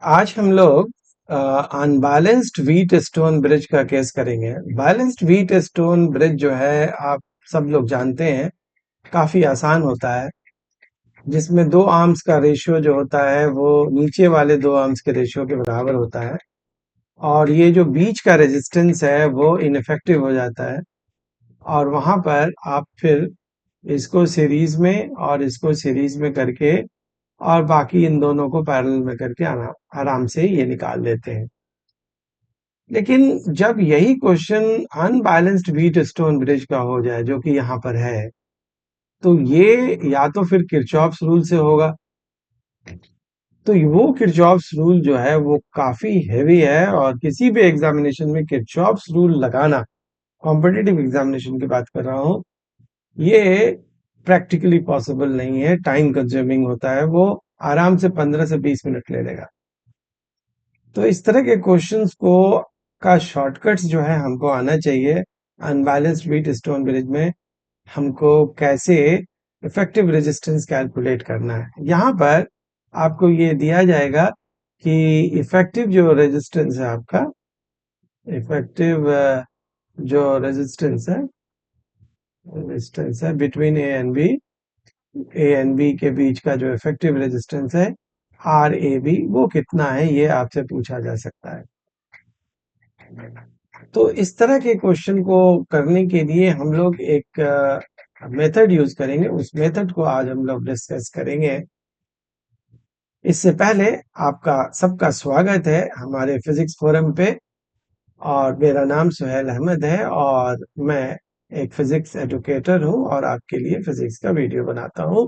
आज हम लोग अनबैलेंस्ड व्हीट स्टोन ब्रिज का केस करेंगे। बैलेंस्ड व्हीट स्टोन ब्रिज जो है आप सब लोग जानते हैं, काफी आसान होता है। जिसमें दो आर्म्स का रेशियो जो होता है वो नीचे वाले दो आर्म्स के रेशियो के बराबर होता है, और ये जो बीच का रेजिस्टेंस है वो इनफेक्टिव हो जाता है। और वहां पर आप फिर इसको सीरीज में और इसको सीरीज में करके और बाकी इन दोनों को पैरेलल में करके आराम आराम से ये निकाल लेते हैं। लेकिन जब यही question unbalanced wheat stone bridge का हो जाए, जो कि यहाँ पर है, तो ये या तो फिर किरचॉफ्स रूल से होगा। तो वो किरचॉफ्स रूल जो है वो काफी हैवी है, और किसी भी एग्जामिनेशन में किरचॉफ्स रूल लगाना, कॉम्पिटिटिव एग्जामिनेशन की बात कर रहा हूँ, ये प्रैक्टिकली पॉसिबल नहीं है, टाइम कंज्यूमिंग होता है, वो आराम से 15 से 20 मिनट ले लेगा। तो इस तरह के क्वेश्चंस को का शॉर्टकट्स जो है हमको आना चाहिए। अनबैलेंस्ड व्हीट स्टोन ब्रिज में हमको कैसे इफेक्टिव रेजिस्टेंस कैलकुलेट करना है। यहाँ पर आपको ये दिया जाएगा कि इफेक्टिव जो रेजिस्टेंस है आपका, इफेक्टिव जो रेजिस्टेंस है बिटवीन ए एंड बी के बीच का जो इफेक्टिव रेजिस्टेंस है आर ए बी, वो कितना है, ये आपसे पूछा जा सकता है। तो इस तरह के क्वेश्चन को करने के लिए हम लोग एक मेथड यूज करेंगे। उस मेथड को आज हम लोग डिस्कस करेंगे। इससे पहले आपका सबका स्वागत है हमारे फिजिक्स फोरम पे। और मेरा नाम सुहेल अहमद है, और मैं एक फिजिक्स एजुकेटर हूं और आपके लिए फिजिक्स का वीडियो बनाता हूं,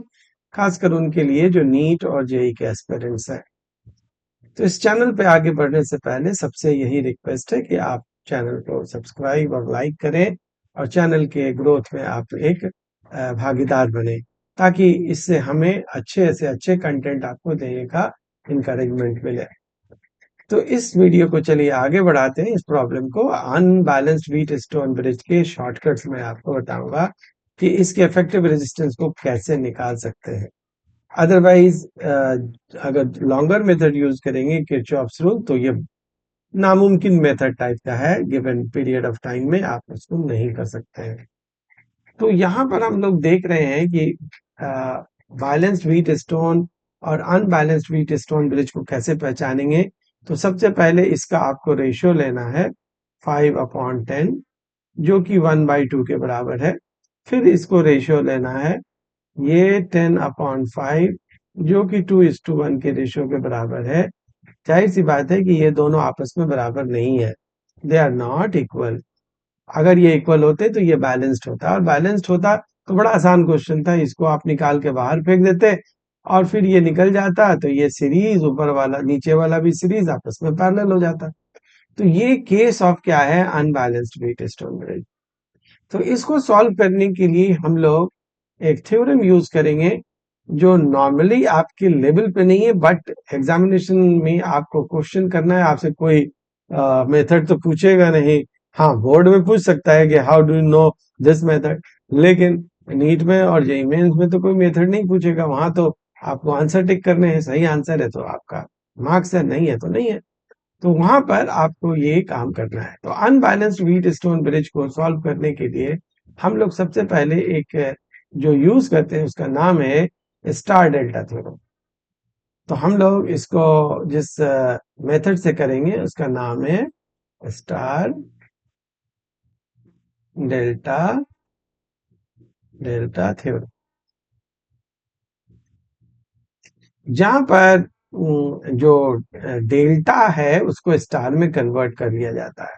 खासकर उनके लिए जो नीट और जेई के एस्पिरेंट्स हैं। तो इस चैनल पे आगे बढ़ने से पहले सबसे यही रिक्वेस्ट है कि आप चैनल को सब्सक्राइब और लाइक करें, और चैनल के ग्रोथ में आप एक भागीदार बने, ताकि इससे हमें अच्छे से अच्छे कंटेंट आपको देने का इनकरेजमेंट मिले। तो इस वीडियो को चलिए आगे बढ़ाते हैं। इस प्रॉब्लम को अनबैलेंस्ड व्हीट स्टोन ब्रिज के शॉर्टकट्स में आपको बताऊंगा कि इसके इफेक्टिव रेजिस्टेंस को कैसे निकाल सकते हैं। अदरवाइज अगर लॉन्गर मेथड यूज करेंगे किरचॉफ्स रूल, तो ये नामुमकिन मेथड टाइप का है। गिवन पीरियड ऑफ टाइम में आप उसको नहीं कर सकते हैं। तो यहाँ पर हम लोग देख रहे हैं कि बैलेंस्ड व्हीट स्टोन और अनबैलेंस्ड व्हीट स्टोन ब्रिज को कैसे पहचानेंगे। तो सबसे पहले इसका आपको रेशियो लेना है 5/10, जो कि 1/2 के बराबर है। फिर इसको रेशियो लेना है ये 10/5, जो कि 2:1 के रेशियो के बराबर है। जाहिर सी बात है कि ये दोनों आपस में बराबर नहीं है, दे आर नॉट इक्वल। अगर ये इक्वल होते तो ये बैलेंस्ड होता, और बैलेंस्ड होता तो बड़ा आसान क्वेश्चन था, इसको आप निकाल के बाहर फेंक देते और फिर ये निकल जाता, तो ये सीरीज ऊपर वाला नीचे वाला भी सीरीज आपस में पैरेलल हो जाता। तो ये केस ऑफ क्या है, अनबैलेंस्ड व्हीट स्टोन ब्रिज। तो इसको सॉल्व करने के लिए हम लोग एक थ्योरम यूज करेंगे, जो नॉर्मली आपके लेवल पे नहीं है, बट एग्जामिनेशन में आपको क्वेश्चन करना है। आपसे कोई मेथड तो पूछेगा नहीं। हाँ, बोर्ड में पूछ सकता है कि how do you know this method, लेकिन नीट में और जेईई मेंस में तो कोई मेथड नहीं पूछेगा। वहां तो आपको आंसर टिक करने हैं, सही आंसर है तो आपका मार्क्स है, नहीं है तो नहीं है। तो वहां पर आपको ये काम करना है। तो अनबैलेंस्ड व्हीट स्टोन ब्रिज को सॉल्व करने के लिए हम लोग सबसे पहले एक जो यूज करते हैं उसका नाम है स्टार डेल्टा थ्योरम। तो हम लोग इसको जिस मेथड से करेंगे उसका नाम है स्टार डेल्टा डेल्टा थ्योरम, जहां पर जो डेल्टा है उसको स्टार में कन्वर्ट कर लिया जाता है।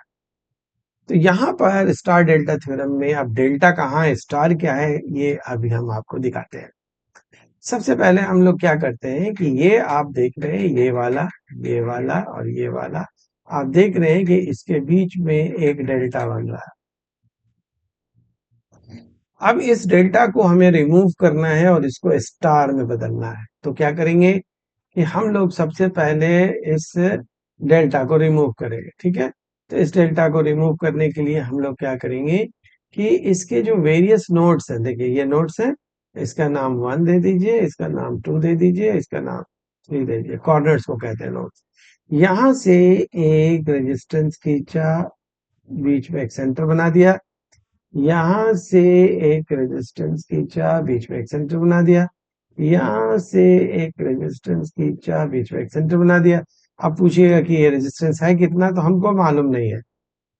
तो यहाँ पर स्टार डेल्टा थ्योरम में अब डेल्टा कहाँ है, स्टार क्या है, ये अभी हम आपको दिखाते हैं। सबसे पहले हम लोग क्या करते हैं कि ये आप देख रहे हैं, ये वाला और ये वाला, आप देख रहे हैं कि इसके बीच में एक डेल्टा बन रहा है। अब इस डेल्टा को हमें रिमूव करना है और इसको स्टार में बदलना है। तो क्या करेंगे कि हम लोग सबसे पहले इस डेल्टा को रिमूव करेंगे, ठीक है। तो इस डेल्टा को रिमूव करने के लिए हम लोग क्या करेंगे कि इसके जो वेरियस नोड्स हैं, देखिए ये नोड्स हैं, इसका नाम 1 दे दीजिए, इसका नाम 2 दे दीजिए, इसका नाम ये देखिए कॉर्नर्स को कहते हैं नोड्स। यहां से एक रेजिस्टेंस खींचा, बीच में एक सेंटर बना दिया, यहां से एक रेजिस्टेंस खींचा, बीच में एक सेंटर बना दिया, यहां से एक रेजिस्टेंस खींचा, बीच में एक सेंटर बना दिया। अब पूछिएगा कि ये रेजिस्टेंस है कितना, तो हमको मालूम नहीं है।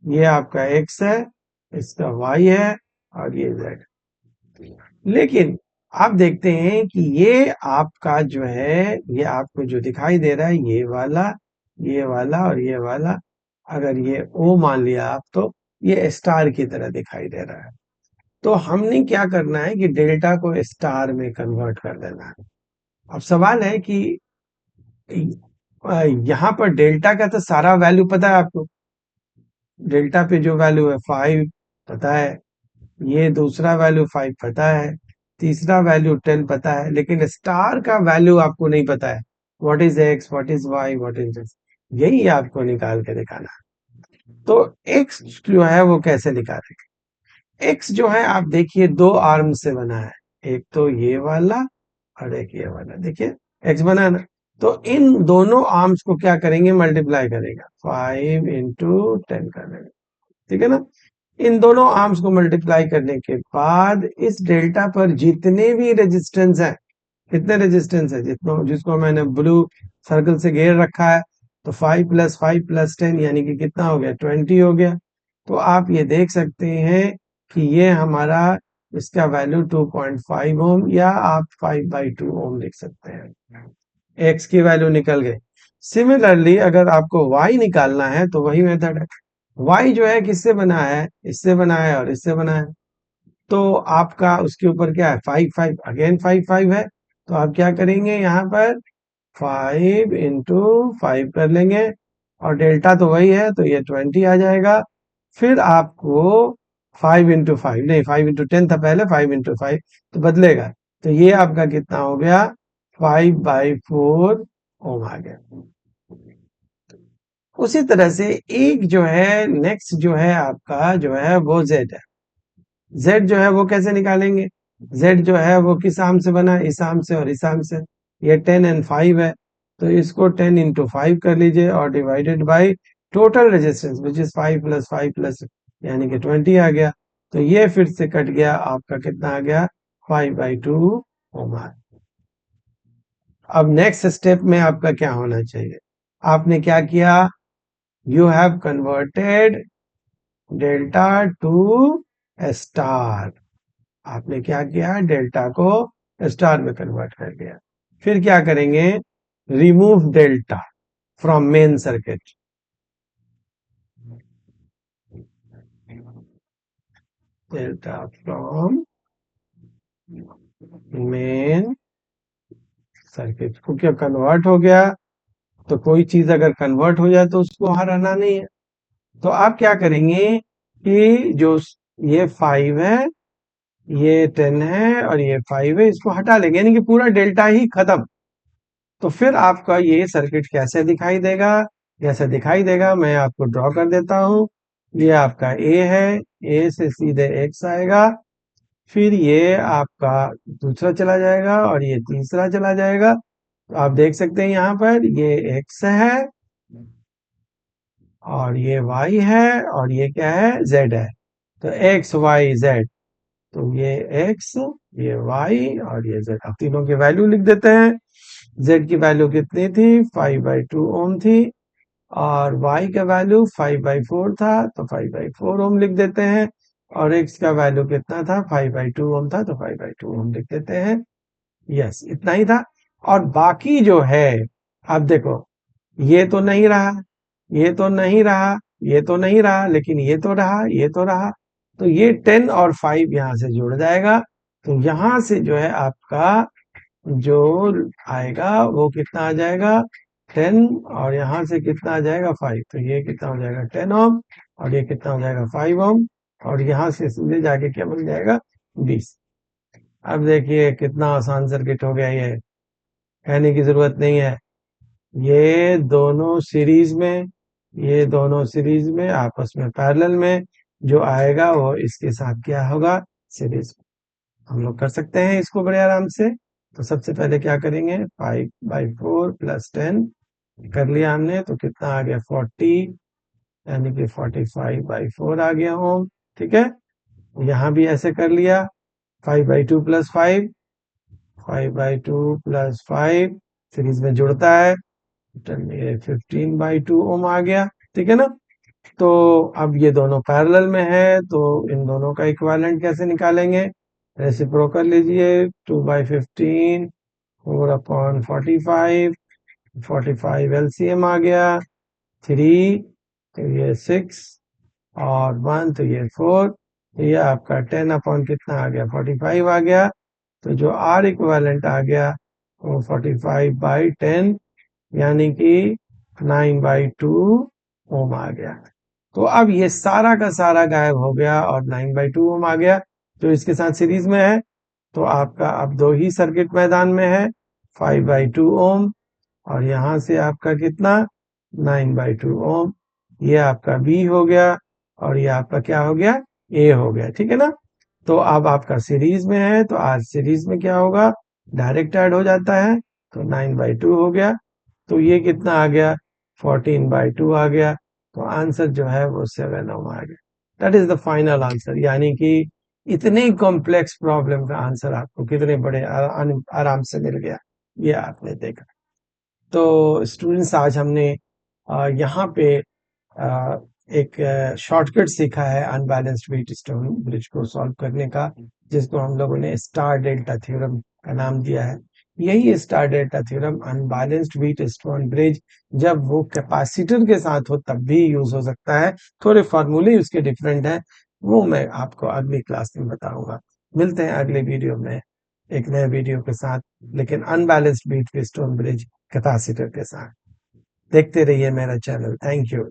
ये आपका x है, इसका y है और ये z। लेकिन आप देखते हैं कि ये आपका जो है, ये आपको जो दिखाई दे रहा है, ये वाला और ये वाला, अगर ये O मान लिया आप, तो ये स्टार की तरह दिखाई दे रहा है। तो हमने क्या करना है कि डेल्टा को स्टार में कन्वर्ट कर देना है। अब सवाल है कि यहाँ पर डेल्टा का तो सारा वैल्यू पता है आपको। डेल्टा पे जो वैल्यू है 5 पता है, ये दूसरा वैल्यू 5 पता है, तीसरा वैल्यू 10 पता है, लेकिन स्टार का वैल्यू आपको नहीं पता है। What is X, what is Y, what is this, यही आपको निकाल के दिखाना है। तो एक्स जो है वो कैसे निकालेंगे? एक्स जो है आप देखिए दो आर्म से बना है, एक तो ये वाला और एक ये वाला। देखिए एक्स बना है ना, तो इन दोनों आर्म्स को क्या करेंगे, मल्टीप्लाई करेगा, 5 इंटू 10 कर देंगे, ठीक है ना। इन दोनों आर्म्स को मल्टीप्लाई करने के बाद इस डेल्टा पर जितने भी रेजिस्टेंस है, कितने रेजिस्टेंस है, जितनों जिसको मैंने ब्लू सर्कल से घेर रखा है, तो 5 + 5 + 10 यानी कि कितना हो गया, 20 हो गया। तो आप ये देख सकते हैं कि ये हमारा, इसका वैल्यू 2.5 ओम या आप 5/2 ओम लिख सकते हैं। एक्स की वैल्यू निकल गई। सिमिलरली अगर आपको वाई निकालना है तो वही मेथड है। वाई जो है किससे बना है, इससे बना है और इससे बना है। तो आपका उसके ऊपर क्या है, 5 5 अगेन 5 5 है। तो आप क्या करेंगे, यहाँ पर 5 × 5 कर लेंगे और डेल्टा तो वही है, तो ये 20 आ जाएगा। फिर आपको 5 × 5 नहीं, 5 × 10 था पहले, 5 × 5 तो बदलेगा। तो ये आपका कितना हो गया, 5/4 ओम आ गया। उसी तरह से एक जो है नेक्स्ट जो है आपका जो है वो जेड है। जेड जो है वो कैसे निकालेंगे, जेड जो है वो किस आर्म से बना है, इस आर्म से और इस आर्म से। ये 10 और 5 है, तो इसको 10 × 5 कर लीजिए और divided by total resistance which is 5 + 5 यानी कि 20 आ गया। तो ये फिर से कट गया, आपका कितना आ गया, 5/2 ओम आ गया। अब नेक्स्ट स्टेप में आपका क्या होना चाहिए, आपने क्या किया, you have converted delta two star. आपने क्या किया, डेल्टा को स्टार में कन्वर्ट कर दिया। फिर क्या करेंगे, remove delta from main circuit. Delta from main circuit, क्योंकि कन्वर्ट हो गया, तो कोई चीज अगर कन्वर्ट हो जाए तो उसको हटाना नहीं है। तो आप क्या करेंगे कि जो ये 5 है, ये 10 है और ये 5 है, इसको हटा लेंगे, यानी कि पूरा डेल्टा ही खत्म। तो फिर आपका ये सर्किट कैसे दिखाई देगा, जैसे दिखाई देगा मैं आपको ड्रॉ कर देता हूं। ये आपका ए है, ए से सीधे एक्स आएगा, फिर ये आपका दूसरा चला जाएगा और ये तीसरा चला जाएगा। तो आप देख सकते हैं यहाँ पर ये एक्स है और ये वाई है और ये क्या है, जेड है। तो एक्स वाई जेड, तो ये एक्स, ये वाई और ये जेड। अब तीनों की वैल्यू लिख देते हैं। जेड की वैल्यू कितनी थी, 5/2 ओम थी, और y का वैल्यू 5/4 था, तो 5/4 ओम लिख देते हैं। और x का वैल्यू कितना था, 5/2 ओम था, तो 5/2 ओम लिख देते हैं। यस, इतना ही था। और बाकी जो है, अब देखो, ये तो नहीं रहा, ये तो नहीं रहा, ये तो नहीं रहा, लेकिन ये तो रहा, ये तो रहा। तो ये 10 और 5 यहां से जुड़ जाएगा। तो यहां से जो है आपका जो आएगा वो कितना आ जाएगा, 10, और यहाँ से कितना आ जाएगा, 5। तो ये कितना हो जाएगा, 10 ओम, और ये कितना हो जाएगा, 5 ओम, और यहाँ से सीधे जाके क्या बन जाएगा, 20। अब देखिए कितना आसान सर्किट हो गया, ये कहने की जरूरत नहीं है। ये दोनों सीरीज में, ये दोनों सीरीज में आपस में पैरेलल में, जो आएगा वो इसके साथ क्या होगा, सीरीज। हम लोग कर सकते हैं इसको बड़े आराम से। तो सबसे पहले क्या करेंगे, 5/4 प्लस 10 कर लिया हमने, तो कितना आ गया 40, यानी कि 45/4 आ गया ओम। ठीक है, यहाँ भी ऐसे कर लिया, 5/2 प्लस 5, 5/2 प्लस 5 सीरीज में जुड़ता है, 15/2 ओम आ गया। ठीक है ना, तो अब ये दोनों पैरेलल में है, तो इन दोनों का इक्विवेलेंट कैसे निकालेंगे, रेसिप्रोकल लीजिए, 2/15 4/45, 45 एलसीएम आ गया, 3 तो ये 6 और 1 तो ये 4, तो ये आपका 10 अपॉन कितना आ गया 45 आ गया। तो जो आर इक्विवेलेंट आ गया वो 45/10 यानी कि 9/2 ओम आ गया। तो अब ये सारा का सारा गायब हो गया और 9/2 ओम आ गया जो इसके साथ सीरीज में है। तो आपका अब दो ही सर्किट मैदान में है, 5/2 ओम और यहाँ से आपका कितना 9/2 ओम। ये आपका बी हो गया और ये आपका क्या हो गया, ए हो गया। ठीक है ना, तो अब आपका सीरीज में है, तो आज सीरीज में क्या होगा, डायरेक्ट ऐड हो जाता है, तो 9/2 हो गया। तो ये कितना आ गया 14/2 आ गया। तो आंसर जो है वो 7 ओम आ गया। That is the final answer, यानी कि इतनी कॉम्प्लेक्स प्रॉब्लम का आंसर आपको कितने बड़े आराम से मिल गया, ये आपने देखा। तो स्टूडेंट्स आज हमने यहाँ पे एक शॉर्टकट सीखा है अनबैलेंस्ड वेट स्टोन ब्रिज को सॉल्व करने का, जिसको हम लोगों ने स्टार डेल्टा थ्योरम का नाम दिया है। यही star delta theorem unbalanced Wheatstone bridge जब वो कैपेसिटर के साथ हो तब भी यूज हो सकता है। थोड़े फार्मूले उसके डिफरेंट हैं, वो मैं आपको अगली क्लास में बताऊंगा। मिलते हैं अगले वीडियो में एक नए वीडियो के साथ, लेकिन unbalanced Wheatstone bridge capacitor के साथ। देखते रहिए मेरा चैनल। Thank you.